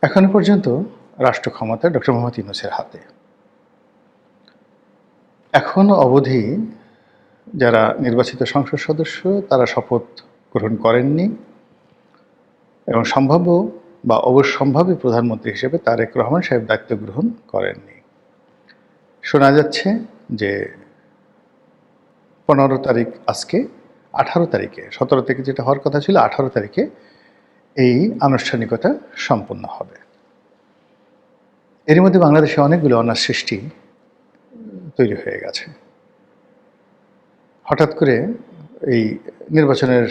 এখনো পর্যন্ত রাষ্ট্র ক্ষমতা ডক্টর মোহাম্মদ ইউনূসের হাতে। এখনো অবধি যারা নির্বাচিত সংসদ সদস্য তারা শপথ গ্রহণ করেননি এবং সম্ভাব্য বা অবশ্যম্ভাবী প্রধানমন্ত্রী হিসেবে তারেক রহমান সাহেব দায়িত্ব গ্রহণ করেননি। শোনা যাচ্ছে যে 15 তারিখ আজকে, 18 তারিখে, 17 থেকে যেটা হওয়ার কথা ছিল 18 তারিখে এই আনুষ্ঠানিকতা সম্পন্ন হবে। এর মধ্যে বাংলাদেশে অনেকগুলো অনার সৃষ্টি তৈরি হয়ে গেছে। হঠাৎ করে এই নির্বাচনের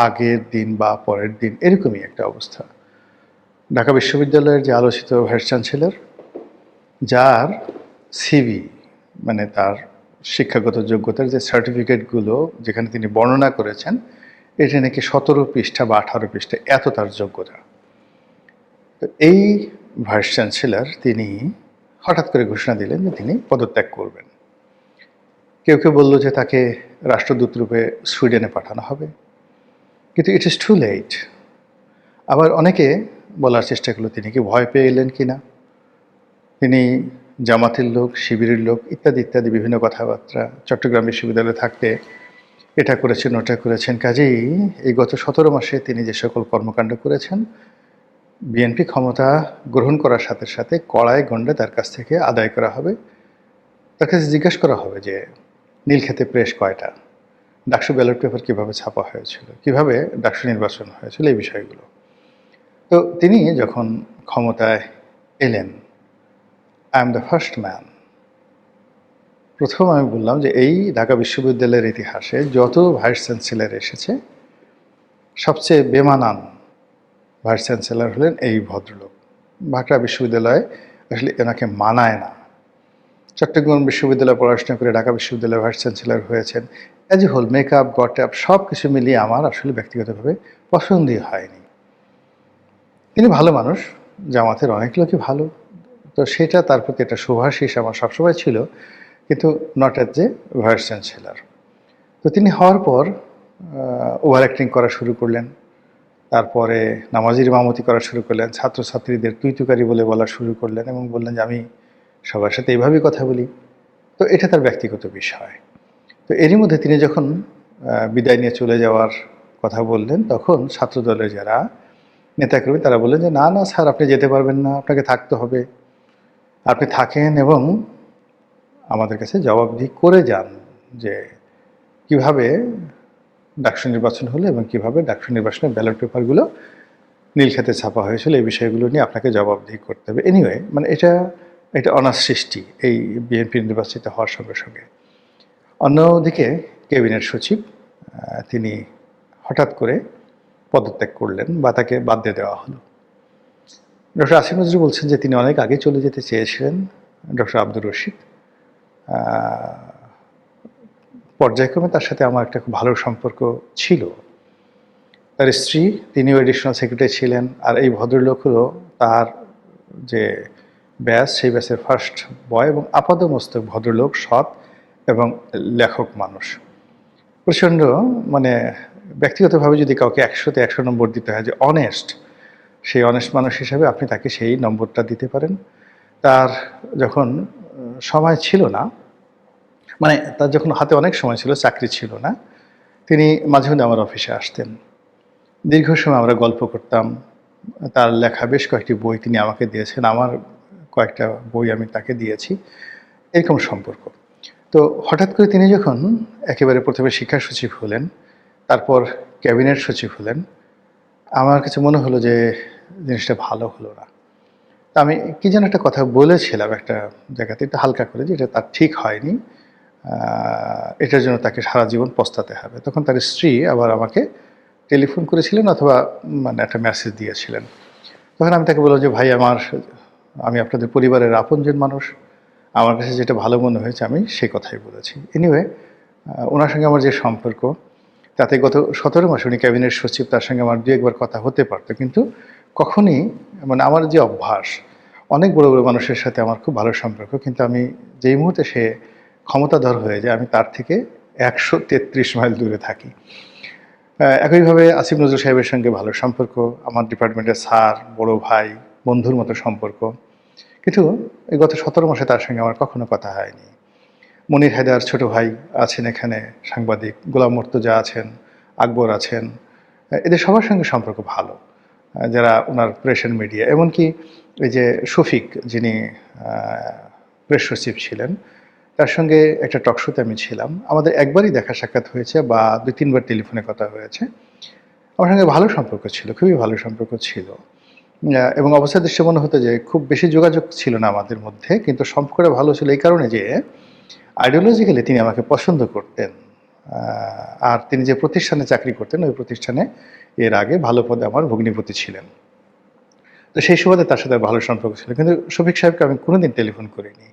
আগের দিন বা পরের দিন এরকমই একটা অবস্থা। ঢাকা বিশ্ববিদ্যালয়ের যে আলোচিত ভাইস চ্যান্সেলর, যার সিভি মানে তার শিক্ষাগত যোগ্যতার যে সার্টিফিকেটগুলো যেখানে তিনি বর্ণনা করেছেন, এটা নাকি 17 পৃষ্ঠা বা 18 পৃষ্ঠা, এত তার যোগ্যতা। তো এই ভাইস চ্যান্সেলর তিনি হঠাৎ করে ঘোষণা দিলেন যে তিনি পদত্যাগ করবেন। কেউ কেউ বলল যে তাকে রাষ্ট্রদূত রূপে সুইডেনে পাঠানো হবে, কিন্তু ইট ইজ টু লেট। আবার অনেকে বলার চেষ্টা করলো তিনি কি ভয় পেয়ে এলেন কিনা, তিনি জামাতের লোক, শিবিরের লোক, ইত্যাদি ইত্যাদি বিভিন্ন কথাবার্তা। চট্টগ্রাম বিশ্ববিদ্যালয়ে থাকতে এটা করেছেন ওটা করেছেন, কাজেই এই গত 17 মাসে তিনি যে সকল কর্মকাণ্ড করেছেন, বিএনপি ক্ষমতা গ্রহণ করার সাথে সাথে কড়ায় গণ্ডে তার কাছ থেকে আদায় করা হবে। তার কাছে জিজ্ঞাসা করা হবে যে নীলক্ষেতে প্রেস কয়টা, ডাকসু ব্যালট পেপার কীভাবে ছাপা হয়েছিল, কীভাবে ডাকসু নির্বাচন হয়েছিল, এই বিষয়গুলো। তো তিনি যখন ক্ষমতায় এলেন, I am the first man, প্রথম আমি বললাম যে এই ঢাকা বিশ্ববিদ্যালয়ের ইতিহাসে যত ভাইস চ্যান্সেলর এসেছে, সবচেয়ে বেমানান ভাইস চ্যান্সেলর হলেন এই ভদ্রলোক। ঢাকা বিশ্ববিদ্যালয়ে আসলে এনাকে মানায় না। চট্টগ্রাম বিশ্ববিদ্যালয়ে পড়াশোনা করে ঢাকা বিশ্ববিদ্যালয়ের ভাইস চ্যান্সেলর হয়েছেন। অ্যাজ এ হোল মেকআপ গটআপ সব কিছু মিলিয়ে আমার আসলে ব্যক্তিগতভাবে পছন্দই হয়নি। তিনি ভালো মানুষ, জামাতের অনেক লোকই ভালো, তো সেটা তার প্রতি একটা শুভাশিস আমার সবসময় ছিল, কিন্তু not as a vice chancellor. তো তিনি হওয়ার পর ওভার অ্যাক্টিং করা শুরু করলেন, তারপরে নামাজির ইমামতি করা শুরু করলেন, ছাত্রছাত্রীদের তুই তুকারি বলে বলা শুরু করলেন এবং বললেন যে আমি সবার সাথে এইভাবেই কথা বলি। তো এটা তার ব্যক্তিগত বিষয়। তো এরই মধ্যে তিনি যখন বিদায় নিয়ে চলে যাওয়ার কথা বললেন, তখন ছাত্রদলের যারা নেতাকর্মী তারা বললেন যে না না স্যার, আপনি যেতে পারবেন না, আপনাকে থাকতে হবে, আপনি থাকেন এবং আমাদের কাছে জবাবদিহি করে যান যে কিভাবে ডাকসু নির্বাচন হলো এবং কিভাবে ডাকসু নির্বাচনের ব্যালট পেপারগুলো নীলক্ষেতে ছাপা হয়েছিল, এই বিষয়গুলো নিয়ে আপনাকে জবাবদিহি করতে হবে। এনিওয়ে, মানে এটা অনার সৃষ্টি এই বিএনপি নির্বাচিত হওয়ার সঙ্গে সঙ্গে। অন্যদিকে ক্যাবিনেট সচিব তিনি হঠাৎ করে পদত্যাগ করলেন বা তাকে বাদ দিয়ে দেওয়া হলো। ডক্টর আসিফ নজরুল বলছেন যে তিনি অনেক আগে চলে যেতে চেয়েছিলেন। ডক্টর আব্দুর রশিদ, পর্যায়ক্রমে তার সাথে আমার একটা খুব ভালো সম্পর্ক ছিল। তার স্ত্রী, তিনিও এডিশনাল সেক্রেটারি ছিলেন, আর এই ভদ্রলোক হলো তার যে ব্যাচ, সেই ব্যাচের ফার্স্ট বয় এবং আপাদমস্তক ভদ্রলোক, সৎ এবং লেখক মানুষ। প্রচণ্ড মানে ব্যক্তিগতভাবে যদি কাউকে 100-তে 100 নম্বর দিতে হয় যে অনেস্ট, সেই অনেস্ট মানুষ হিসাবে আপনি তাকে সেই নম্বরটা দিতে পারেন। তার যখন সময় ছিল না, মানে তার যখন হাতে অনেক সময় ছিল, চাকরি ছিল না, তিনি মাঝে মধ্যে আমার অফিসে আসতেন। দীর্ঘ সময় আমরা গল্প করতাম। তার লেখা বেশ কয়েকটি বই তিনি আমাকে দিয়েছেন, আমার কয়েকটা বই আমি তাকে দিয়েছি, এরকম সম্পর্ক। তো হঠাৎ করে তিনি যখন একেবারে প্রথমে শিক্ষা সচিব হলেন, তারপর ক্যাবিনেট সচিব হলেন, আমার কাছে মনে হলো যে জিনিসটা ভালো হলো না। তা আমি কী যেন একটা কথা বলেছিলাম একটা জায়গাতে, একটু হালকা করে, যে এটা তার ঠিক হয়নি, এটার জন্য তাকে সারা জীবন পস্তাতে হবে। তখন তার স্ত্রী আবার আমাকে টেলিফোন করেছিলেন অথবা মানে একটা মেসেজ দিয়েছিলেন। তখন আমি তাকে বললাম যে ভাই, আমি আপনাদের পরিবারের আপনজন মানুষ, আমার কাছে যেটা ভালো মনে হয়েছে আমি সেই কথাই বলেছি। এনিওয়ে, ওনার সঙ্গে আমার যে সম্পর্ক, তাতে গত 17 মাস উনি ক্যাবিনেট সচিব, তার সঙ্গে আমার 2-1 কথা হতে পারত, কিন্তু কখনই মানে আমার যে অভ্যাস, অনেক বড় বড় মানুষের সাথে আমার খুব ভালো সম্পর্ক, কিন্তু আমি যেই মুহূর্তে সে ক্ষমতাধর হয়ে যায়, আমি তার থেকে 133 মাইল দূরে থাকি। একইভাবে আসিফ নজরুল সাহেবের সঙ্গে ভালো সম্পর্ক, আমার ডিপার্টমেন্টের স্যার, বড় ভাই, বন্ধুর মতো সম্পর্ক। কিন্তু এই গত ১৭ মাসে তার সঙ্গে আমার কখনো কথা হয়নি। মনির হায়দার ছোট ভাই আছেন এখানে সাংবাদিক, গোলাম মুর্তজা আছেন, আকবর আছেন। এদের সবার সঙ্গে সম্পর্ক ভালো। যারা উনার প্রেস অ্যান্ড মিডিয়া, এমনকি এই যে শফিক যিনি প্রেস সচিব ছিলেন, তার সঙ্গে একটা টক শোতে আমি ছিলাম। আমাদের একবারই দেখা সাক্ষাৎ হয়েছে বা ২-৩ বার টেলিফোনে কথা হয়েছে। আমার সঙ্গে ভালো সম্পর্ক ছিল, খুবই ভালো সম্পর্ক ছিল। এবং অবস্থা দৃশ্যে মনে হতো যে খুব বেশি যোগাযোগ ছিল না আমাদের মধ্যে, কিন্তু সম্পর্কটা ভালো ছিল এই কারণে যে আইডিওলজিক্যালি তিনি আমাকে পছন্দ করতেন। আর তিনি যে প্রতিষ্ঠানে চাকরি করতেন, ওই প্রতিষ্ঠানে এর আগে ভালো পদে আমার ভগ্নিপতি ছিলেন। তো সেই সুবাদে তার সাথে ভালো সম্পর্ক ছিল। কিন্তু শফিক সাহেবকে আমি কোনোদিন টেলিফোন করিনি।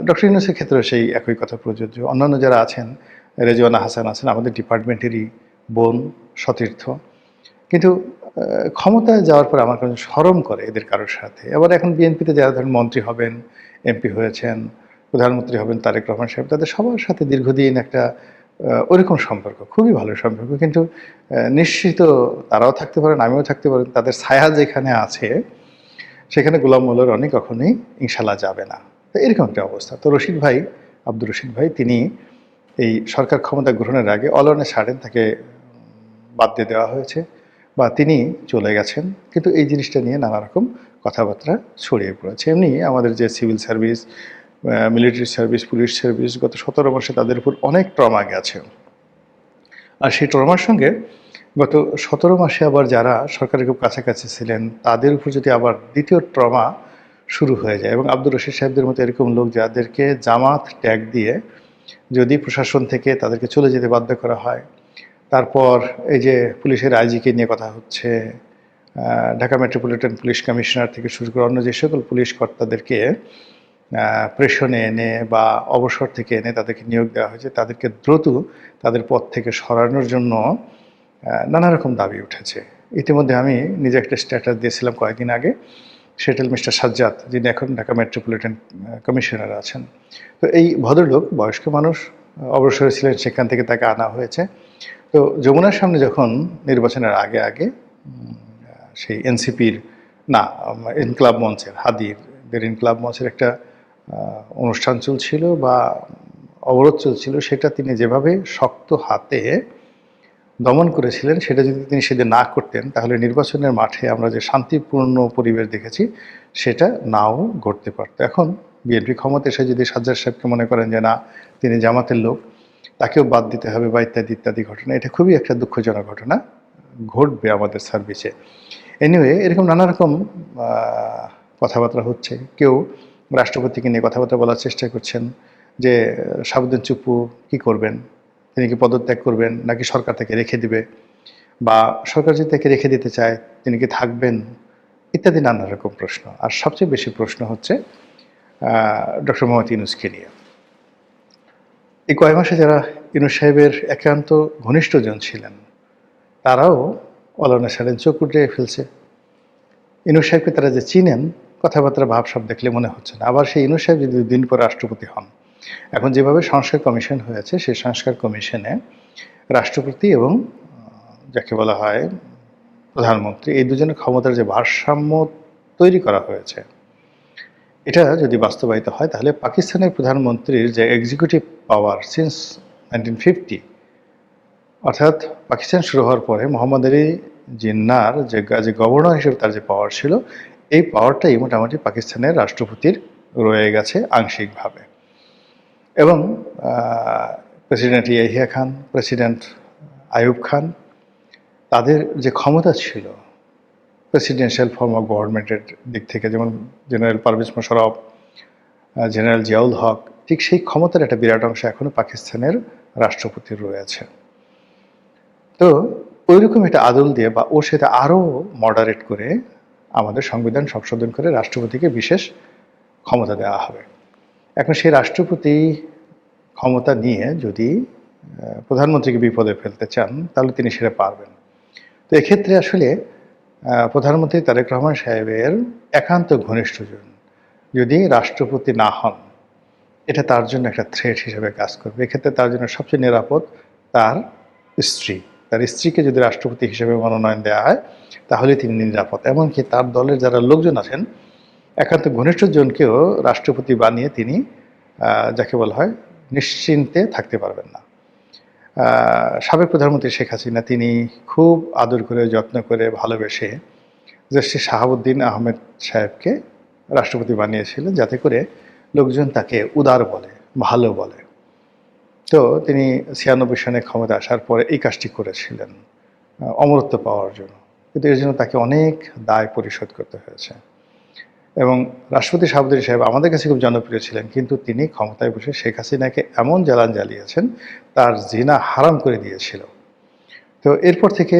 ডক্টর ইউনূসের ক্ষেত্রেও সেই একই কথা প্রযোজ্য। অন্যান্য যারা আছেন, রেজওয়ানা হাসান আছেন আমাদের ডিপার্টমেন্টেরই বোন, সতীর্থ। কিন্তু ক্ষমতায় যাওয়ার পর আমার কাছে শরম করে এদের কারোর সাথে। আবার এখন বিএনপিতে যারা ধরেন মন্ত্রী হবেন, এমপি হয়েছেন, প্রধানমন্ত্রী হবেন তারেক রহমান সাহেব, তাদের সবার সাথে দীর্ঘদিন একটা ওইরকম সম্পর্ক, খুবই ভালো সম্পর্ক। কিন্তু নিশ্চিত তারাও থাকতে পারেন, আমিও থাকতে পারেন, তাদের ছায়া যেখানে আছে সেখানে গোলাম মোল্লা রনি কখনোই ইনশাল্লাহ যাবে না। তো এরকম একটা অবস্থা। তো রশিদ ভাই, আব্দুর রশিদ ভাই, তিনি এই সরকার ক্ষমতা গ্রহণের আগে অলনে ছাড়েন, তাকে বাদ দিয়ে দেওয়া হয়েছে বা তিনি চলে গেছেন। কিন্তু এই জিনিসটা নিয়ে নানা রকম কথাবার্তা ছড়িয়ে পড়েছে। এমনি আমাদের যে civil service, military service, police service, গত ১৭ মাসে তাদের উপর অনেক ট্রমা গেছে। আর সেই ট্রমার সঙ্গে গত ১৭ মাসে আবার যারা সরকারের খুব কাছাকাছি ছিলেন, তাদের উপর যদি আবার দ্বিতীয় ট্রমা শুরু হয়ে যায়, এবং আব্দুর রশিদ সাহেবদের মতো এরকম লোক যাদেরকে জামাত ট্যাগ দিয়ে যদি প্রশাসন থেকে তাদেরকে চলে যেতে বাধ্য করা হয়, তারপর এই যে পুলিশের আইজিকে নিয়ে কথা হচ্ছে, ঢাকা মেট্রোপলিটন পুলিশ কমিশনার থেকে শুরু করে অন্য যে সকল পুলিশ কর্তাদেরকে প্রেষণে এনে বা অবসর থেকে এনে তাদেরকে নিয়োগ দেওয়া হয়েছে, তাদেরকে দ্রুত তাদের পদ থেকে সরানোর জন্য নানা রকম দাবি উঠেছে। ইতিমধ্যে আমি নিজে একটা স্ট্যাটাস দিয়েছিলাম কয়েকদিন আগে। সেটেল মিস্টার সাজ্জাদ, যিনি এখন ঢাকা মেট্রোপলিটন কমিশনার আছেন। তো এই ভদ্রলোক বয়স্ক মানুষ, অবসরে ছিলেন, সেখান থেকে তাকে আনা হয়েছে। তো যমুনার সামনে যখন নির্বাচনের আগে আগে সেই এনসিপির না ইনকলাব মঞ্চের, হাদিদের ইনকলাব মঞ্চের একটা অনুষ্ঠান চলছিল বা অবরোধ চলছিল, সেটা তিনি যেভাবে শক্ত হাতে দমন করেছিলেন, সেটা যদি তিনি সেদিন না করতেন, তাহলে নির্বাচনের মাঠে আমরা যে শান্তিপূর্ণ পরিবেশ দেখেছি সেটা নাও ঘটতে পারত। এখন বিএনপি ক্ষমতা এসে যদি সাজ্জাদ সাহেবকে মনে করেন যে না, তিনি জামাতের লোক, তাকেও বাদ দিতে হবে বা ইত্যাদি ইত্যাদি ঘটনা, এটা খুবই একটা দুঃখজনক ঘটনা ঘটবে আমাদের সার্ভিসে। এনিওয়ে, এরকম নানা রকম কথাবার্তা হচ্ছে। কেউ রাষ্ট্রপতিকে নিয়ে কথাবার্তা বলার চেষ্টা করছেন যে শাহাবুদ্দিন চুপ্পু কী করবেন, তিনি কি পদত্যাগ করবেন নাকি সরকার তাকে রেখে দিবে, বা সরকার যদি তাকে রেখে দিতে চায় তিনি কি থাকবেন, ইত্যাদি নানা রকম প্রশ্ন। আর সবচেয়ে বেশি প্রশ্ন হচ্ছে ডক্টর মোহাম্মদ ইউনূসকে নিয়ে। এই কয়েক মাসে যারা ইউনূস সাহেবের একান্ত ঘনিষ্ঠজন ছিলেন, তারাও অলনে ছাড়েন, চোখ উঠিয়ে ফেলছে। ইউনূস সাহেবকে তারা যে চিনেন, কথাবার্তা ভাবসাব দেখলে মনে হচ্ছে না। আবার সেই ইউনূস সাহেব যদি ২ দিন পর রাষ্ট্রপতি হন, এখন যেভাবে সংস্কার কমিশন হয়েছে, সেই সংস্কার কমিশনে রাষ্ট্রপতি এবং যাকে বলা হয় প্রধানমন্ত্রী, এই দুজনের ক্ষমতার যে ভারসাম্য তৈরি করা হয়েছে, এটা যদি বাস্তবায়িত হয়, তাহলে পাকিস্তানের প্রধানমন্ত্রীর যে এক্সিকিউটিভ পাওয়ার সিন্স 1950, অর্থাৎ পাকিস্তান শুরু হওয়ার পরে মোহাম্মদ আলী জিন্নার যে গভর্নর হিসেবে তার যে পাওয়ার ছিল, এই পাওয়ারটাই মোটামুটি পাকিস্তানের রাষ্ট্রপতির রয়ে গেছে আংশিকভাবে। এবং প্রেসিডেন্ট ইয়াহিয়া খান, প্রেসিডেন্ট আইয়ুব খান, তাদের যে ক্ষমতা ছিল প্রেসিডেন্সিয়াল ফর্ম অফ গভর্নমেন্টের দিক থেকে, যেমন জেনারেল পারভেজ মোশাররফ, জেনারেল জিয়াউল হক, ঠিক সেই ক্ষমতার একটা বিরাট অংশ এখনও পাকিস্তানের রাষ্ট্রপতির রয়েছে। তো ওইরকম একটা আদল দিয়ে বা ওর সাথে আরও মডারেট করে আমাদের সংবিধান সংশোধন করে রাষ্ট্রপতিকে বিশেষ ক্ষমতা দেওয়া হবে। এখন সেই রাষ্ট্রপতি ক্ষমতা নিয়ে যদি প্রধানমন্ত্রীকে বিপদে ফেলতে চান, তাহলে তিনি সেটা পারবেন। তো এক্ষেত্রে আসলে প্রধানমন্ত্রী তারেক রহমান সাহেবের একান্ত ঘনিষ্ঠজন যদি রাষ্ট্রপতি না হন, এটা তার জন্য একটা থ্রেট হিসেবে কাজ করবে। এক্ষেত্রে তার জন্য সবচেয়ে নিরাপদ তার স্ত্রী, তার স্ত্রীকে যদি রাষ্ট্রপতি হিসেবে মনোনয়ন দেওয়া হয় তাহলে তিনি নিরাপদ। এমনকি তার দলের যারা লোকজন আছেন একান্ত ঘনিষ্ঠ জনকেও রাষ্ট্রপতি বানিয়ে তিনি যাকে বলা হয় নিশ্চিন্তে থাকতে পারবেন না। সাবেক প্রধানমন্ত্রী শেখ হাসিনা তিনি খুব আদর করে যত্ন করে ভালোবেসে জাস্টিস শাহাবুদ্দিন আহমেদ সাহেবকে রাষ্ট্রপতি বানিয়েছিলেন যাতে করে লোকজন তাকে উদার বলে, ভালো বলে। তো তিনি ৯৬ সনে ক্ষমতা আসার পরে এই কাজটি করেছিলেন অমরত্ব পাওয়ার জন্য, কিন্তু এর জন্য তাকে অনেক দায় পরিশোধ করতে হয়েছে। এবং রাষ্ট্রপতি শাহাবুদ্দিন সাহেব আমাদের কাছে খুব জনপ্রিয় ছিলেন, কিন্তু তিনি ক্ষমতায় বসে শেখ হাসিনাকে এমন জ্বালান জ্বালিয়েছেন তার জিনা হারাম করে দিয়েছিল। তো এরপর থেকে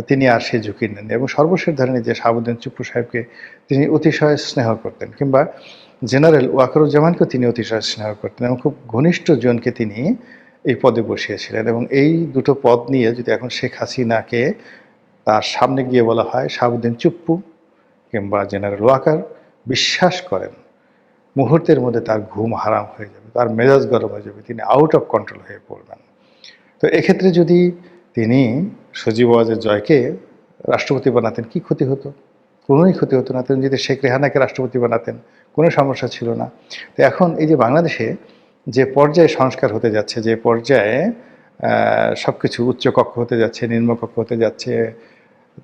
তিনি আর সে ঝুঁকি নেন এবং সর্বশেষ ধরেন যে শাহাবুদ্দিন চুপ্পু সাহেবকে তিনি অতিশয় স্নেহ করতেন, কিংবা জেনারেল ওয়াকারুজ্জামানকেও তিনি অতিশয় স্নেহ করতেন এবং খুব ঘনিষ্ঠ জনকে তিনি এই পদে বসিয়েছিলেন। এবং এই দুটো পদ নিয়ে যদি এখন শেখ হাসিনাকে তার সামনে গিয়ে বলা হয় শাহাবুদ্দিন চুপ্পু কিংবা জেনারেল ওয়াকার, বিশ্বাস করেন মুহূর্তের মধ্যে তার ঘুম হারাম হয়ে যাবে, তার মেজাজ গরম হয়ে যাবে, তিনি আউট অফ কন্ট্রোল হয়ে পড়বেন। তো এক্ষেত্রে যদি তিনি সজীব ওয়াজেদ জয়কে রাষ্ট্রপতি বানাতেন কি ক্ষতি হতো? কোনোই ক্ষতি হতো না। তিনি যদি শেখ রেহানাকে রাষ্ট্রপতি বানাতেন কোনো সমস্যা ছিল না। তো এখন এই যে বাংলাদেশে যে পর্যায়ে সংস্কার হতে যাচ্ছে, যে পর্যায়ে সব কিছু উচ্চকক্ষ হতে যাচ্ছে, নিম্নকক্ষ হতে যাচ্ছে,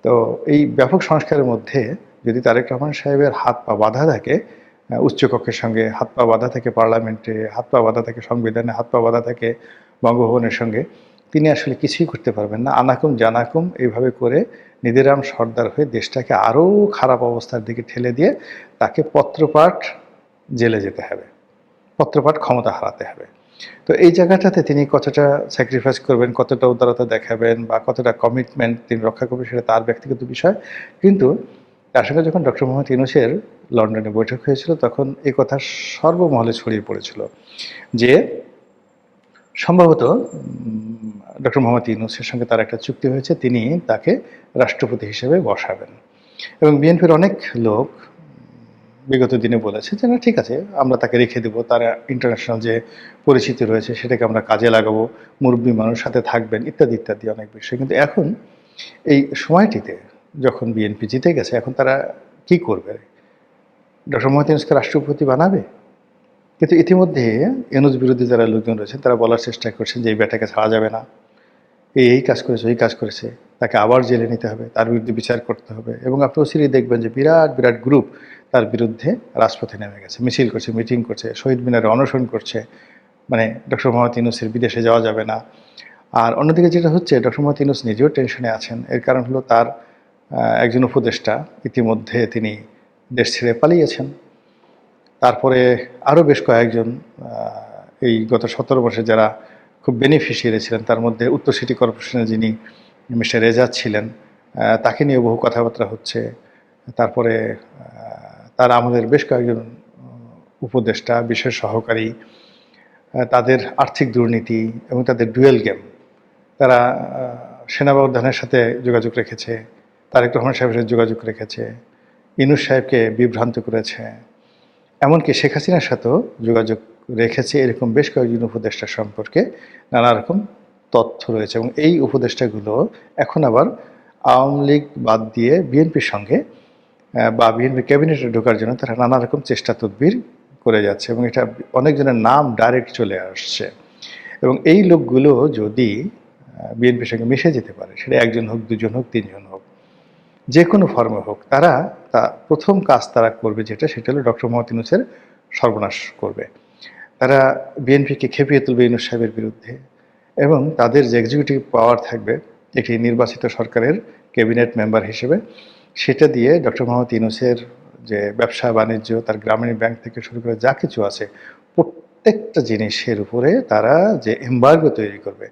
তো এই ব্যাপক সংস্কারের মধ্যে যদি তারেক রহমান সাহেবের হাত পা বাঁধা থাকে, উচ্চকক্ষের সঙ্গে হাত পা বাঁধা থাকে, পার্লামেন্টে হাত পা বাঁধা থাকে, সংবিধানে হাত পা বাঁধা থাকে, বঙ্গভবনের সঙ্গে, তিনি আসলে কিছুই করতে পারবেন না। আনাকুম জানাকুম এইভাবে করে নিধিরাম সর্দার হয়ে দেশটাকে আরও খারাপ অবস্থার দিকে ঠেলে দিয়ে তাকে পত্রপাঠ জেলে যেতে হবে, পত্রপাঠ ক্ষমতা হারাতে হবে। তো এই জায়গাটাতে তিনি কতটা স্যাক্রিফাইস করবেন, কতটা উদারতা দেখাবেন বা কতটা কমিটমেন্ট তিনি রক্ষা করবেন সেটা তার ব্যক্তিগত বিষয়। কিন্তু তার সঙ্গে যখন ডক্টর মোহাম্মদ ইউনূসের লন্ডনে বৈঠক হয়েছিল তখন এই কথা সর্বমহলে ছড়িয়ে পড়েছিল যে সম্ভবত ডক্টর মোহাম্মদ ইউনূসের সঙ্গে তার একটা চুক্তি হয়েছে, তিনি তাকে রাষ্ট্রপতি হিসেবে বসাবেন। এবং বিএনপির অনেক লোক বিগত দিনে বলেছে যে না ঠিক আছে আমরা তাকে রেখে দেবো, তার ইন্টারন্যাশনাল যে পরিচিতি রয়েছে সেটাকে আমরা কাজে লাগাবো, মুরব্বী মানুষ সাথে থাকবেন ইত্যাদি ইত্যাদি অনেক বিষয়। কিন্তু এখন এই সময়টিতে যখন বিএনপি জিতে গেছে এখন তারা কি করবে? ডক্টর মোহাম্মদ ইউনূসকে রাষ্ট্রপতি বানাবে? কিন্তু ইতিমধ্যে ইউনূস বিরোধী যারা লোকজন রয়েছেন তারা বলার চেষ্টা করছেন যে এই বেটাকে ছাড়া যাবে না, এই কাজ করেছে, ওই কাজ করেছে, তাকে আবার জেলে নিতে হবে, তার বিরুদ্ধে বিচার করতে হবে। এবং আপনি অচিরেই দেখবেন যে বিরাট বিরাট গ্রুপ তার বিরুদ্ধে রাজপথে নেমে গেছে, মিছিল করছে, মিটিং করছে, শহীদ মিনারে অনশন করছে, মানে ডক্টর মোহাম্মদ ইউনূসের বিদেশে যাওয়া যাবে না। আর অন্যদিকে যেটা হচ্ছে ডক্টর মোহাম্মদ ইউনূস নিজেও টেনশনে আছেন, এর কারণ হলো তার একজন উপদেষ্টা ইতিমধ্যে তিনি দেশ ছেড়ে পালিয়েছেন। তারপরে আরও বেশ কয়েকজন এই গত ১৭ বছরে যারা খুব বেনিফিশিয়ারি ছিলেন তার মধ্যে উত্তর সিটি কর্পোরেশনের যিনি মিস্টার রেজাদ ছিলেন তাকে নিয়ে বহু কথাবার্তা হচ্ছে। তারপরে তার আমাদের বেশ কয়েকজন উপদেষ্টা, বিশেষ সহকারী, তাদের আর্থিক দুর্নীতি এবং তাদের ডুয়েল গেম, তারা সেনাপ্রধানের সাথে যোগাযোগ রেখেছে, তারেক রহমান সাহেবের সাথে যোগাযোগ রেখেছে, ইউনূস সাহেবকে বিভ্রান্ত করেছে, এমনকি শেখ হাসিনার সাথেও যোগাযোগ রেখেছে। এরকম বেশ কয়েকজন উপদেষ্টা সম্পর্কে নানা রকম তথ্য রয়েছে এবং এই উপদেষ্টাগুলো এখন আবার আওয়ামী লীগ বাদ দিয়ে বিএনপির সঙ্গে বা বিএনপি ক্যাবিনেটে ঢোকার জন্য তারা নানা রকম চেষ্টা তদবির করে যাচ্ছে এবং এটা অনেকজনের নাম ডাইরেক্ট চলে আসছে। এবং এই লোকগুলো যদি বিএনপির সঙ্গে মিশে যেতে পারে, সেটা একজন হোক, দুজন হোক, তিনজন হোক, যে কোনো ফর্মে হোক, তারা প্রথম কাজ তারা করবে সেটা হলো ডক্টর মোহাম্মদ ইউনূসের সর্বনাশ করবে। তারা বিএনপিকে খেপিয়ে তুলবে ইউনূস সাহেবের বিরুদ্ধে এবং তাদের যে এক্সিকিউটিভ পাওয়ার থাকবে একটি নির্বাচিত সরকারের ক্যাবিনেট মেম্বার হিসেবে, সেটা দিয়ে ডক্টর মোহাম্মদ ইউনূসের যে ব্যবসা বাণিজ্য, তার গ্রামীণ ব্যাংক থেকে শুরু করে যা কিছু আছে প্রত্যেকটা জিনিসের উপরে তারা যে এমবার্গো তৈরি করবে,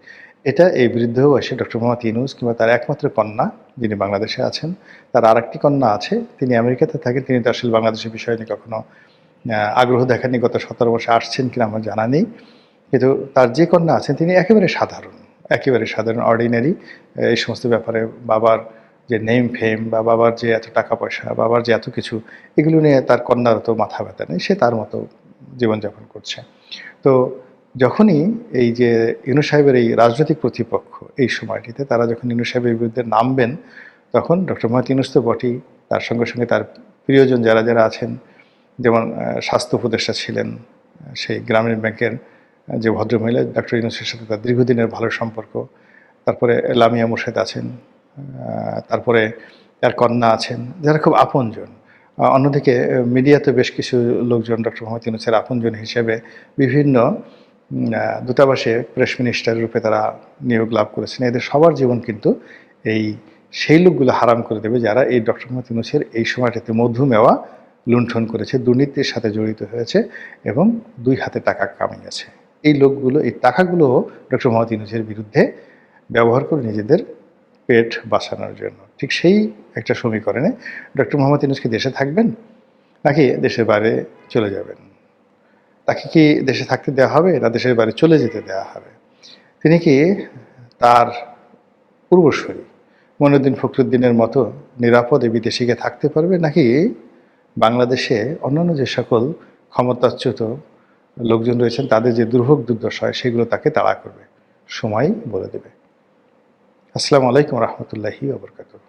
এটা এই বিরুদ্ধেও এসে ডক্টর মোহাম্মদ ইউনূস কিংবা তার একমাত্র কন্যা যিনি বাংলাদেশে আছেন, তার আরেকটি কন্যা আছে তিনি আমেরিকাতে থাকেন, তিনি তো আসলে বাংলাদেশের বিষয় নিয়ে কখনো আগ্রহ দেখাননি, গত ১৭ বছর আসছেন কিনা আমার জানা নেই। কিন্তু তার যে কন্যা আছেন তিনি একেবারে সাধারণ, একেবারে সাধারণ অর্ডিনারি। এই সমস্ত ব্যাপারে বাবার যে নেম ফেম বা বাবার যে এত টাকা পয়সা, বাবার যে এত কিছু, এগুলো নিয়ে তার কন্যার তো মাথা ব্যথা নেই, সে তার মতো জীবনযাপন করছে। তো যখনই এই যে ইউনূস সাহেবের এই রাজনৈতিক প্রতিপক্ষ এই সময়টিতে তারা যখন ইউনূস সাহেবের বিরুদ্ধে নামবেন, তখন ডক্টর মোহাম্মদ ইউনূস তো বটেই, তার সঙ্গে সঙ্গে তার প্রিয়জন যারা যারা আছেন, যেমন স্বাস্থ্য উপদেষ্টা ছিলেন সেই গ্রামীণ ব্যাংকের যে ভদ্রমহিলা, ডক্টর ইউনূসের সাথে তার দীর্ঘদিনের ভালো সম্পর্ক। তারপরে লামিয়া মোর্শেদ আছেন, তারপরে তার কন্যা আছেন, যারা খুব আপনজন। অন্যদিকে মিডিয়াতে বেশ কিছু লোকজন ডক্টর মোহাম্মদ ইউনূসের আপনজন হিসেবে বিভিন্ন দূতাবাসে প্রেস মিনিস্টার রূপে তারা নিয়োগ লাভ করেছেন। এদের সবার জীবন কিন্তু এই সেই লোকগুলো হারাম করে দেবে যারা এই ডক্টর মোহাম্মদ ইউনূসের এই সময়টাতে মধুমেওয়া লুণ্ঠন করেছে, দুর্নীতির সাথে জড়িত হয়েছে এবং 2 হাতে টাকা কামিয়েছে। এই লোকগুলো এই টাকাগুলো ডক্টর মোহাম্মদ ইউনূসের বিরুদ্ধে ব্যবহার করে নিজেদের পেট বাঁচানোর জন্য। ঠিক সেই একটা সমীকরণে ডক্টর মোহাম্মদ ইউনূস কি দেশে থাকবেন নাকি দেশের বাইরে চলে যাবেন? তাকে কি দেশে থাকতে দেওয়া হবে না দেশের বাইরে চলে যেতে দেওয়া হবে? তিনি কি তার পূর্বসূরি মঈনুদ্দিন ফখরুদ্দিনের মতো নিরাপদে বিদেশে গিয়ে থাকতে পারবে, নাকি বাংলাদেশে অন্যান্য যে সকল ক্ষমতাচ্যুত লোকজন রয়েছেন তাদের যে দুর্ভোগ দুর্দশা হয় সেগুলো তাকে তাড়া করবে? সময় বলে দেবে। আসসালামু আলাইকুম রহমতুল্লাহি ওয়া বারাকাতুহু।